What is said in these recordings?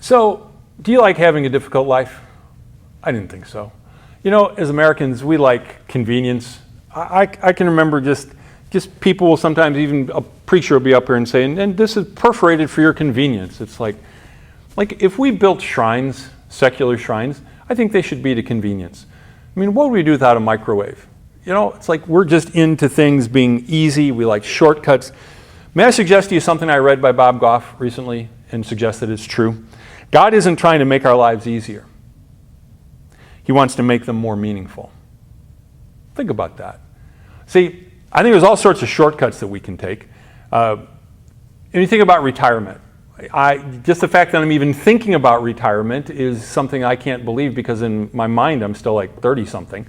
So, do you like having a difficult life? I didn't think so. You know, as Americans, we like convenience. I can remember just people will sometimes, even a preacher will be up here and say, and this is perforated for your convenience. It's like if we built shrines, secular shrines, I think they should be to convenience. I mean, what would we do without a microwave? You know, it's like we're just into things being easy. We like shortcuts. May I suggest to you something I read by Bob Goff recently and suggest that it's true? God isn't trying to make our lives easier. He wants to make them more meaningful. Think about that. See, I think there's all sorts of shortcuts that we can take. And you think about retirement. Just the fact that I'm even thinking about retirement is something I can't believe, because in my mind I'm still like 30-something.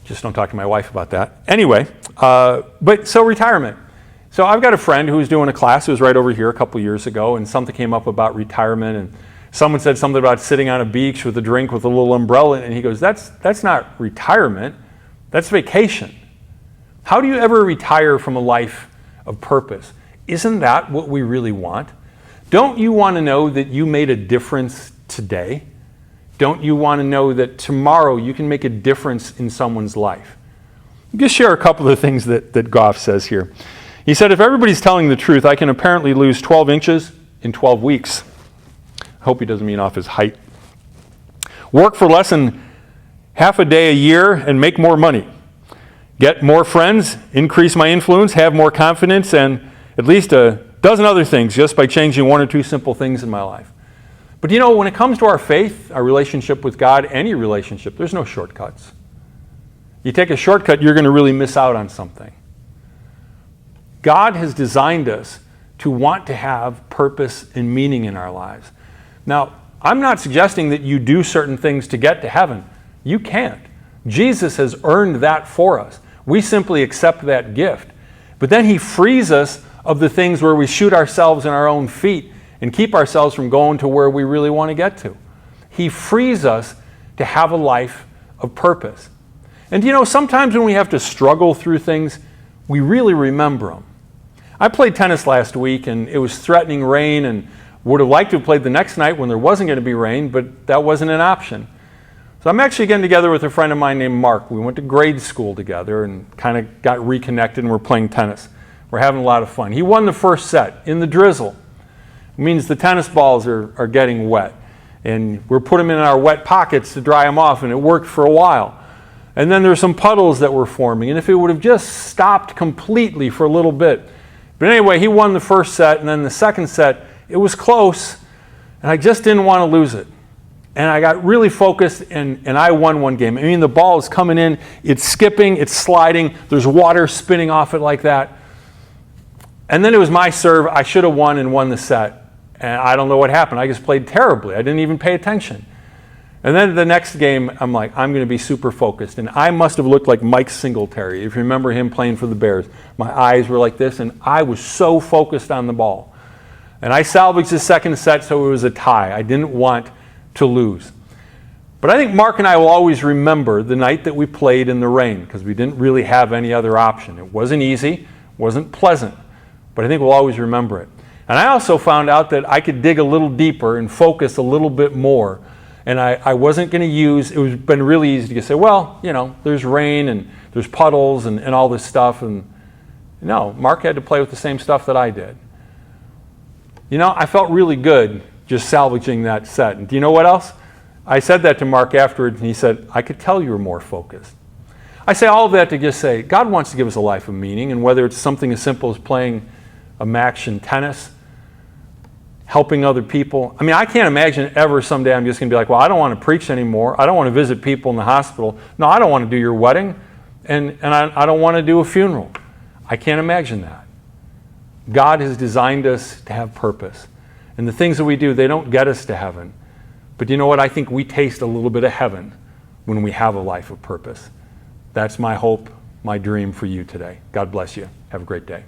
Just don't talk to my wife about that. Anyway, but so retirement. So I've got a friend who was doing a class who was right over here a couple years ago, and something came up about retirement, and someone said something about sitting on a beach with a drink with a little umbrella, and he goes, that's not retirement, that's vacation. How do you ever retire from a life of purpose? Isn't that what we really want? Don't you want to know that you made a difference today? Don't you want to know that tomorrow you can make a difference in someone's life? I'll just share a couple of things that Goff says here. He said, if everybody's telling the truth, I can apparently lose 12 inches in 12 weeks. I hope he doesn't mean off his height. Work for less than half a day a year and make more money. Get more friends, increase my influence, have more confidence, and at least a dozen other things just by changing one or two simple things in my life. But you know, when it comes to our faith, our relationship with God, any relationship, there's no shortcuts. You take a shortcut, you're going to really miss out on something. God has designed us to want to have purpose and meaning in our lives. Now, I'm not suggesting that you do certain things to get to heaven. You can't. Jesus has earned that for us. We simply accept that gift. But then he frees us of the things where we shoot ourselves in our own feet and keep ourselves from going to where we really want to get to. He frees us to have a life of purpose. And you know, sometimes when we have to struggle through things, we really remember them. I played tennis last week, and it was threatening rain, and would have liked to have played the next night when there wasn't going to be rain, but that wasn't an option. So I'm actually getting together with a friend of mine named Mark. We went to grade school together and kind of got reconnected, and we're playing tennis. We're having a lot of fun. He won the first set in the drizzle. It means the tennis balls are getting wet. And we're putting them in our wet pockets to dry them off, and it worked for a while. And then there's some puddles that were forming, and if it would have just stopped completely for a little bit. But anyway, he won the first set, and then the second set, it was close, and I just didn't want to lose it. And I got really focused, and I won one game. I mean, the ball is coming in, it's skipping, it's sliding, there's water spinning off it like that. And then it was my serve. I should have won and won the set. And I don't know what happened. I just played terribly. I didn't even pay attention. And then the next game, I'm like, I'm going to be super focused. And I must have looked like Mike Singletary. If you remember him playing for the Bears, my eyes were like this, and I was so focused on the ball. And I salvaged the second set, so it was a tie. I didn't want to lose. But I think Mark and I will always remember the night that we played in the rain, because we didn't really have any other option. It wasn't easy, wasn't pleasant, but I think we'll always remember it. And I also found out that I could dig a little deeper and focus a little bit more. And I wasn't going to use, it was been really easy to say, well, you know, there's rain and there's puddles and all this stuff. And no, Mark had to play with the same stuff that I did. You know, I felt really good just salvaging that set. And do you know what else? I said that to Mark afterwards, and he said, I could tell you were more focused. I say all of that to just say, God wants to give us a life of meaning, and whether it's something as simple as playing a match in tennis, helping other people. I mean, I can't imagine ever someday I'm just going to be like, well, I don't want to preach anymore. I don't want to visit people in the hospital. No, I don't want to do your wedding, and I don't want to do a funeral. I can't imagine that. God has designed us to have purpose. And the things that we do, they don't get us to heaven. But you know what? I think we taste a little bit of heaven when we have a life of purpose. That's my hope, my dream for you today. God bless you. Have a great day.